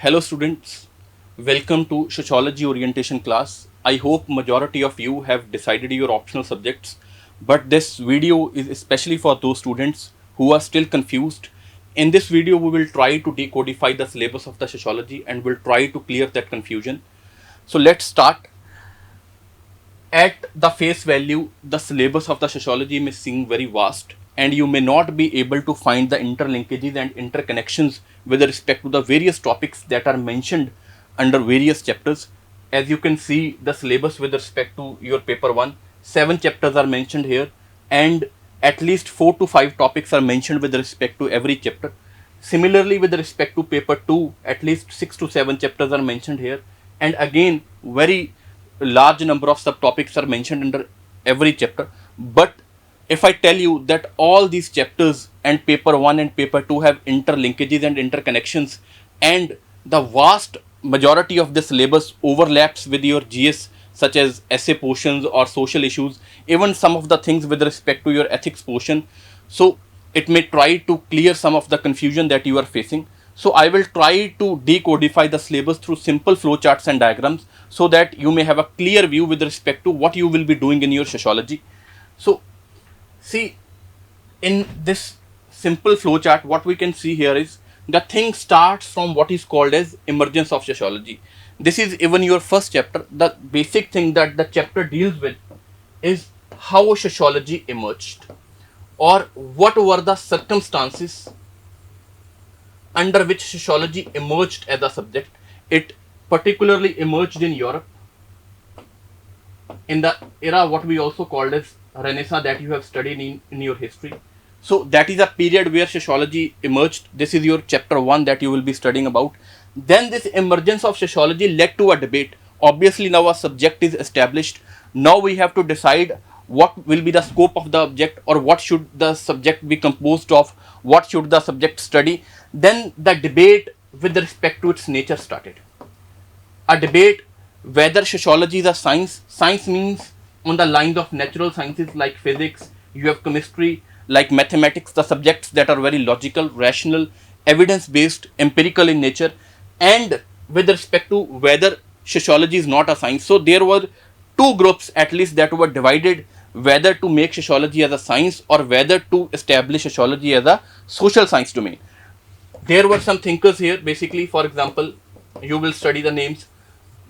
Hello students, welcome to Sociology orientation class. I hope majority of you have decided your optional subjects, but this video is especially for those students who are still confused. In this video, we will try to decodify the syllabus of the Sociology and will try to clear that confusion. So let's start. At the face value, the syllabus of the Sociology may seem very vast and you may not be able to find the interlinkages and interconnections with respect to the various topics that are mentioned under various chapters. As you can see, the syllabus with respect to your paper 1, 7 chapters are mentioned here and at least 4 to 5 topics are mentioned with respect to every chapter. Similarly, with respect to paper 2, at least 6 to 7 chapters are mentioned here, and again very large number of subtopics are mentioned under every chapter. But if I tell you that all these chapters and paper 1 and paper 2 have interlinkages and interconnections, and the vast majority of this syllabus overlaps with your GS, such as essay portions or social issues, even some of the things with respect to your ethics portion, so it may try to clear some of the confusion that you are facing. So I will try to decodify the syllabus through simple flowcharts and diagrams so that you may have a clear view with respect to what you will be doing in your sociology. So see, in this simple flowchart, what we can see here is the thing starts from what is called as emergence of sociology. This is even your first chapter. The basic thing that the chapter deals with is how sociology emerged, or what were the circumstances under which sociology emerged as a subject. It particularly emerged in Europe in the era what we also called as Renaissance, that you have studied in your history. So that is a period where sociology emerged. This is your chapter 1 that you will be studying about. Then this emergence of sociology led to a debate. Obviously now a subject is established. Now we have to decide what will be the scope of the object, or what should the subject be composed of, what should the subject study. Then the debate with respect to its nature started. A debate whether sociology is a science. Science means on the lines of natural sciences like physics, you have chemistry, like mathematics, the subjects that are very logical, rational, evidence based, empirical in nature, and with respect to whether sociology is not a science. So there were two groups at least that were divided, whether to make sociology as a science or whether to establish sociology as a social science domain. There were some thinkers here. Basically, for example, you will study the names.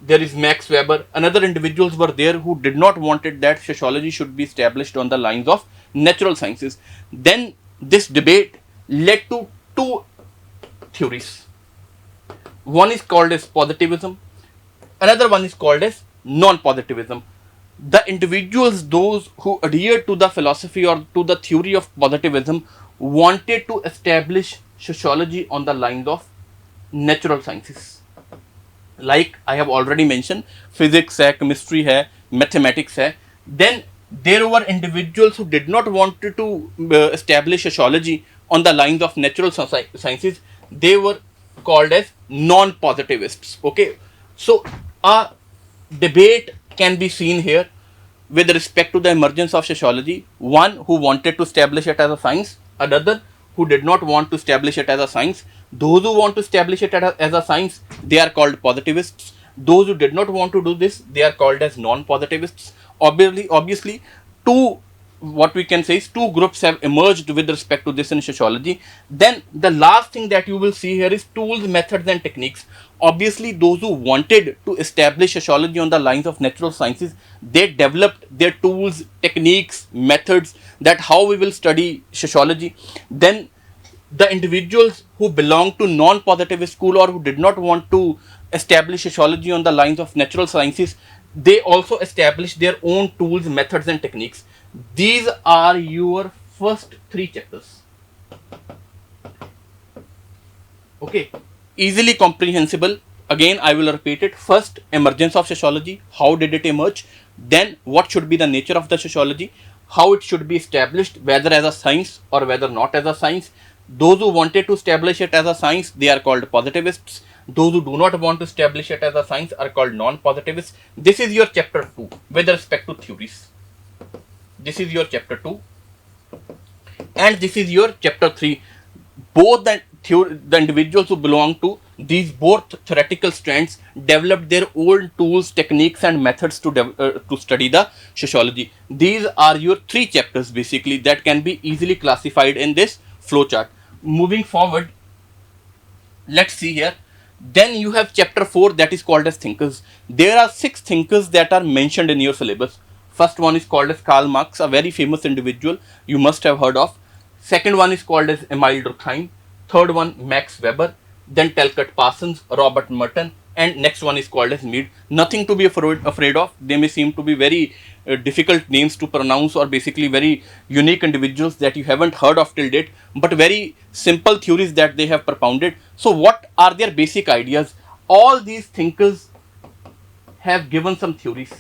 There is Max Weber. Another individuals were there who did not wanted that sociology should be established on the lines of natural sciences. Then this debate led to two theories. One is called as positivism. Another one is called as non-positivism. The individuals, those who adhered to the philosophy or to the theory of positivism, wanted to establish sociology on the lines of natural sciences. Like I have already mentioned, physics hai, chemistry hai, mathematics hai. Then there were individuals who did not want to establish sociology on the lines of natural sciences. They were called as non-positivists. Okay, so a debate can be seen here with respect to the emergence of sociology. One who wanted to establish it as a science, another who did not want to establish it as a science. Those who want to establish it as a science, they are called positivists. Those who did not want to do this, they are called as non-positivists. Obviously, two, what we can say is, two groups have emerged with respect to this in sociology. Then the last thing that you will see here is tools, methods and techniques. Obviously, those who wanted to establish sociology on the lines of natural sciences, they developed their tools, techniques, methods, that how we will study sociology. Then the individuals who belong to non-positivist school or who did not want to establish sociology on the lines of natural sciences, they also established their own tools, methods and techniques. These are your first 3 chapters. Okay, easily comprehensible. Again, I will repeat it. First, emergence of sociology. How did it emerge? Then, what should be the nature of the sociology? How it should be established, whether as a science or whether not as a science. Those who wanted to establish it as a science, they are called positivists. Those who do not want to establish it as a science are called non-positivists. This is your chapter 2 with respect to theories. This is your chapter 2 and this is your chapter 3. Both the individuals who belong to these both theoretical strands developed their own tools, techniques, and methods to study the sociology. These are your three chapters basically that can be easily classified in this flowchart. Moving forward, let's see here. Then you have chapter 4 that is called as thinkers. There are 6 thinkers that are mentioned in your syllabus. First one is called as Karl Marx, a very famous individual you must have heard of. Second one is called as Emile Durkheim. Third one, Max Weber. Then Talcott Parsons, Robert Merton, and next one is called as Mead. Nothing to be afraid of. They may seem to be very difficult names to pronounce, or basically very unique individuals that you haven't heard of till date, but very simple theories that they have propounded. So what are their basic ideas? All these thinkers have given some theories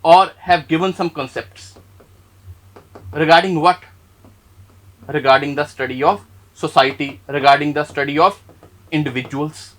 or have given some concepts regarding what? Regarding the study of society, regarding the study of individuals.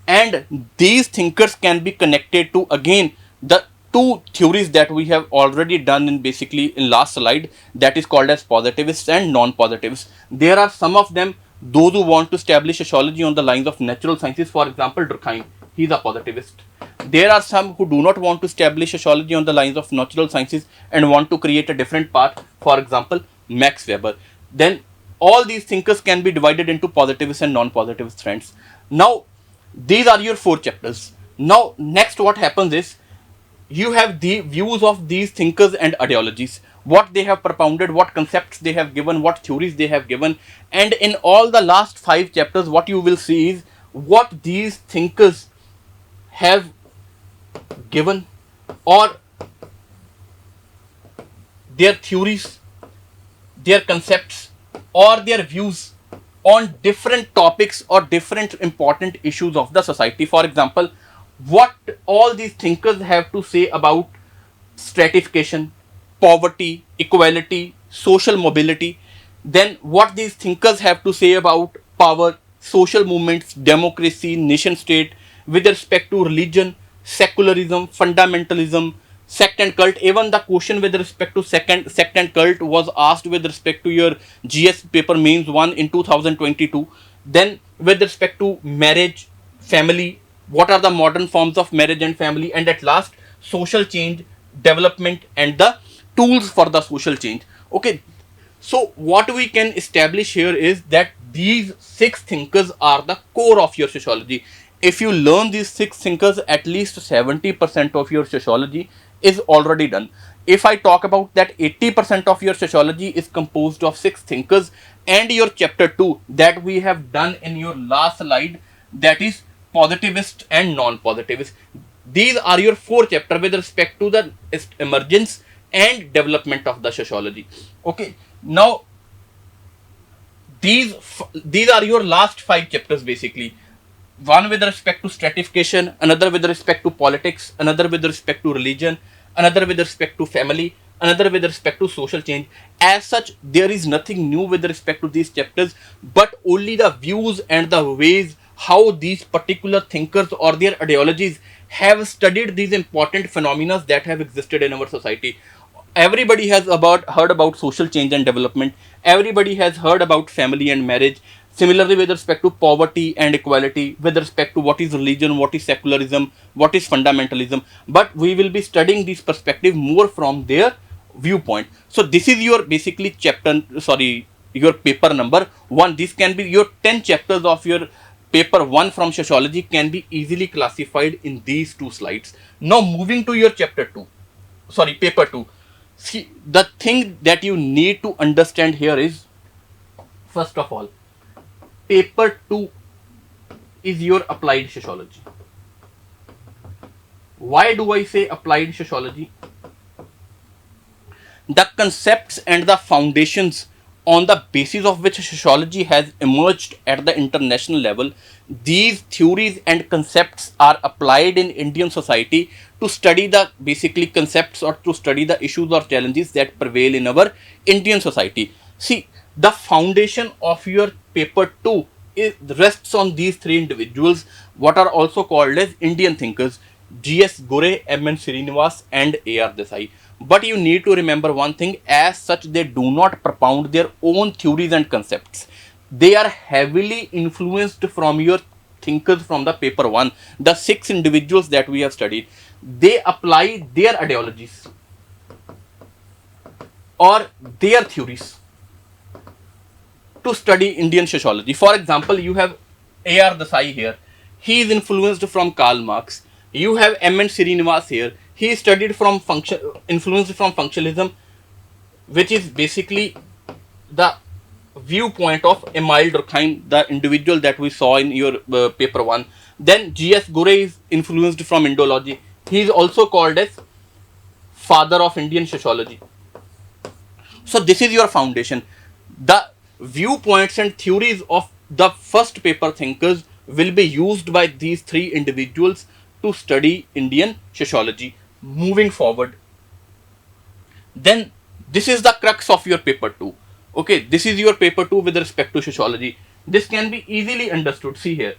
And these thinkers can be connected to, again, the two theories that we have already done in basically in last slide, that is called as positivists and non-positivists. There are some of them, those who want to establish sociology on the lines of natural sciences. For example, Durkheim, he is a positivist. There are some who do not want to establish sociology on the lines of natural sciences and want to create a different path. For example, Max Weber. Then all these thinkers can be divided into positivist and non-positivist strands. Now, these are your 4 chapters. Now, next what happens is, you have the views of these thinkers and ideologies, what they have propounded, what concepts they have given, what theories they have given. And in all the last 5 chapters, what you will see is what these thinkers have given, or their theories, their concepts, or their views on different topics or different important issues of the society. For example, what all these thinkers have to say about stratification, poverty, equality, social mobility. Then what these thinkers have to say about power, social movements, democracy, nation state, with respect to religion, secularism, fundamentalism, sect and cult. Even the question with respect to sect and cult was asked with respect to your GS paper mains 1 in 2022. Then with respect to marriage, family, what are the modern forms of marriage and family, and at last social change, development, and the tools for the social change. Okay, so what we can establish here is that these 6 thinkers are the core of your sociology. If you learn these 6 thinkers, at least 70% of your sociology is already done. If I talk about that, 80% of your sociology is composed of 6 thinkers, and your chapter 2 that we have done in your last slide, that is positivist and non-positivist. These are your 4 chapters with respect to the emergence and development of the sociology. Okay, now these are your last 5 chapters basically. One with respect to stratification, another with respect to politics, another with respect to religion, another with respect to family, another with respect to social change. As such, there is nothing new with respect to these chapters, but only the views and the ways how these particular thinkers or their ideologies have studied these important phenomena that have existed in our society. Everybody has heard about social change and development. Everybody has heard about family and marriage. Similarly, with respect to poverty and equality, with respect to what is religion, what is secularism, what is fundamentalism. But we will be studying this perspective more from their viewpoint. So this is your basically your paper number 1. This can be your 10 chapters of your paper 1 from sociology can be easily classified in these 2 slides. Now moving to your paper 2. See, the thing that you need to understand here is, first of all, paper 2 is your applied sociology. Why do I say applied sociology? The concepts and the foundations on the basis of which sociology has emerged at the international level, these theories and concepts are applied in Indian society to study the basically concepts or to study the issues or challenges that prevail in our Indian society. See, the foundation of your paper 2 rests on these 3 individuals, what are also called as Indian thinkers: G.S. Gore, M.N. Srinivas, and A.R. Desai. But you need to remember one thing, as such they do not propound their own theories and concepts. They are heavily influenced from your thinkers from the paper 1, the 6 individuals that we have studied, they apply their ideologies or their theories to study Indian sociology. For example, you have A.R. Desai here. He is influenced from Karl Marx. You have M. N. Srinivas here. He studied from influenced from functionalism, which is basically the viewpoint of Emile Durkheim, the individual that we saw in your paper 1. Then G.S. Gore is influenced from Indology. He is also called as father of Indian sociology. So this is your foundation. The viewpoints and theories of the first paper thinkers will be used by these 3 individuals to study Indian sociology moving forward. Then this is the crux of your paper 2. Okay, this is your paper 2 with respect to sociology. This can be easily understood. See here.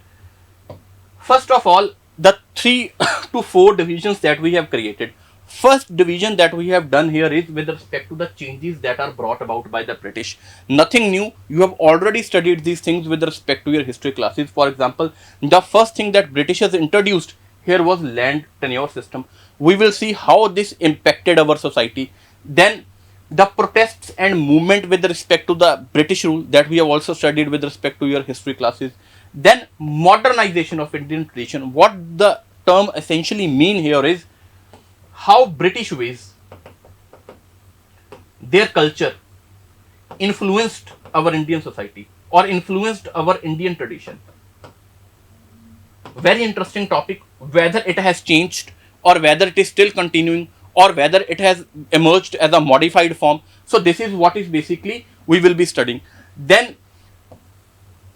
First of all, the 3 to 4 divisions that we have created. First division that we have done here is with respect to the changes that are brought about by the British. Nothing new. You have already studied these things with respect to your history classes. For example, the first thing that Britishers introduced here was land tenure system. We will see how this impacted our society. Then the protests and movement with respect to the British rule that we have also studied with respect to your history classes. Then modernization of Indian tradition. What the term essentially mean here is how British ways, their culture influenced our Indian society or influenced our Indian tradition. Very interesting topic, whether it has changed or whether it is still continuing or whether it has emerged as a modified form. So this is what is basically we will be studying. Then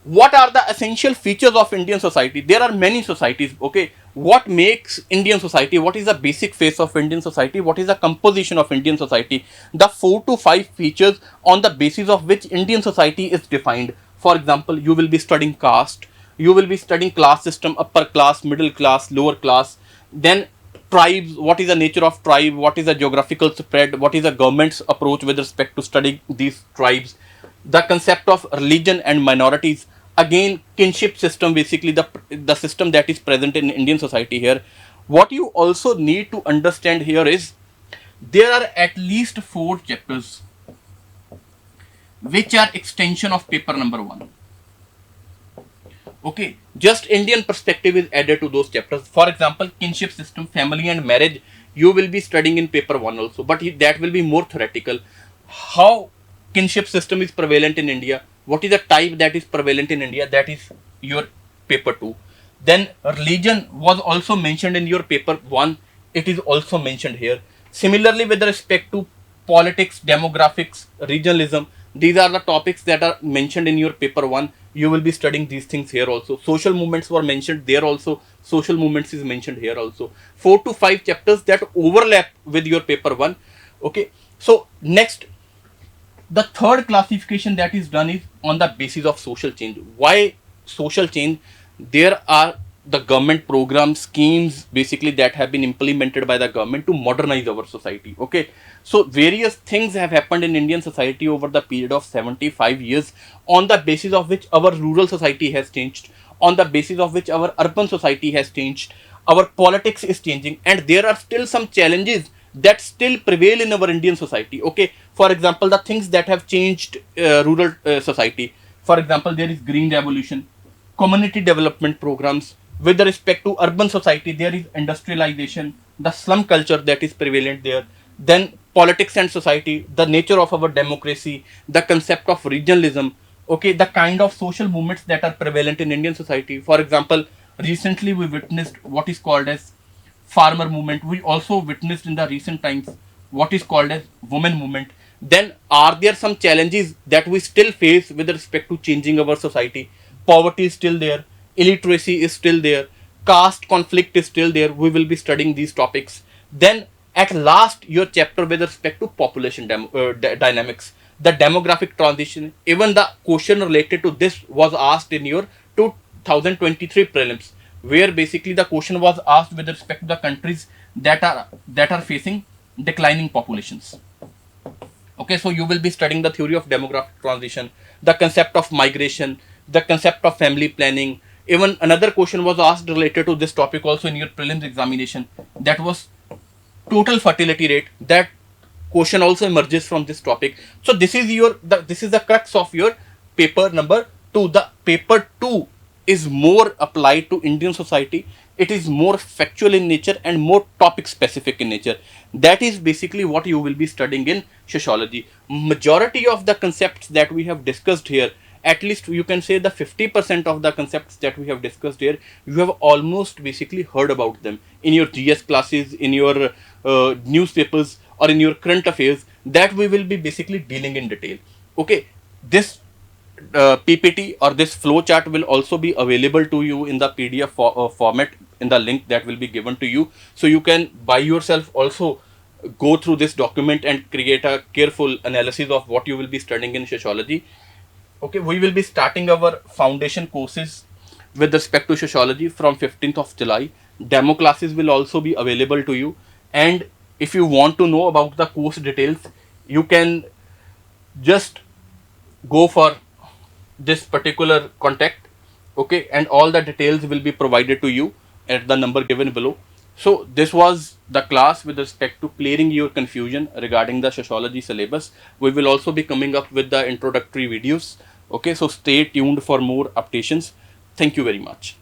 what are the essential features of Indian society? There are many societies, okay. What makes Indian society? What is the basic face of Indian society? What is the composition of Indian society? The 4 to 5 features on the basis of which Indian society is defined. For example, you will be studying caste, you will be studying class system, upper class, middle class, lower class. Then tribes, what is the nature of tribe, what is the geographical spread, what is the government's approach with respect to studying these tribes. The concept of religion and minorities. Again, kinship system, basically the system that is present in Indian society here. What you also need to understand here is there are at least 4 chapters which are extension of paper number 1. Okay, just Indian perspective is added to those chapters. For example, kinship system, family and marriage, you will be studying in paper 1 also, but that will be more theoretical. How kinship system is prevalent in India, what is the type that is prevalent in India, that is your paper 2. Then religion was also mentioned in your paper 1, it is also mentioned here. Similarly, with respect to politics, demographics, regionalism, these are the topics that are mentioned in your paper 1. You will be studying these things here also. Social movements were mentioned there also. Social movements is mentioned here also. 4 to 5 chapters that overlap with your paper 1. Okay. So next, the third classification that is done is on the basis of social change. Why social change? There are the government programs, schemes basically that have been implemented by the government to modernize our society. Okay. So various things have happened in Indian society over the period of 75 years on the basis of which our rural society has changed, on the basis of which our urban society has changed, our politics is changing, and there are still some challenges that still prevail in our Indian society. Okay, for example, the things that have changed rural society. For example, there is green revolution, community development programs. With respect to urban society, there is industrialization, the slum culture that is prevalent there. Then politics and society, the nature of our democracy, the concept of regionalism. Okay, the kind of social movements that are prevalent in Indian society. For example, recently we witnessed what is called as farmer movement. We also witnessed in the recent times what is called as women movement. Then are there some challenges that we still face with respect to changing our society? Poverty is still there, illiteracy is still there, caste conflict is still there. We will be studying these topics. Then at last, your chapter with respect to population dynamics, the demographic transition. Even the question related to this was asked in your 2023 prelims, where basically the question was asked with respect to the countries that are facing declining populations. Okay, so you will be studying the theory of demographic transition, the concept of migration, the concept of family planning, Even another question was asked related to this topic also in your prelims examination. That was total fertility rate. That question also emerges from this topic. So this is this is the crux of your paper number 2. The paper 2 is more applied to Indian society. It is more factual in nature and more topic specific in nature. That is basically what you will be studying in sociology. Majority of the concepts that we have discussed here, at least you can say the 50% of the concepts that we have discussed here, you have almost basically heard about them in your GS classes, in your newspapers, or in your current affairs, that we will be basically dealing in detail. Okay, this PPT or this flow chart will also be available to you in the PDF format in the link that will be given to you. So you can by yourself also go through this document and create a careful analysis of what you will be studying in sociology. Okay, we will be starting our foundation courses with respect to sociology from 15th of July. Demo classes will also be available to you. And if you want to know about the course details, you can just go for this particular contact. Okay, and all the details will be provided to you at the number given below. So this was the class with respect to clearing your confusion regarding the sociology syllabus. We will also be coming up with the introductory videos. Okay, so stay tuned for more updates. Thank you very much.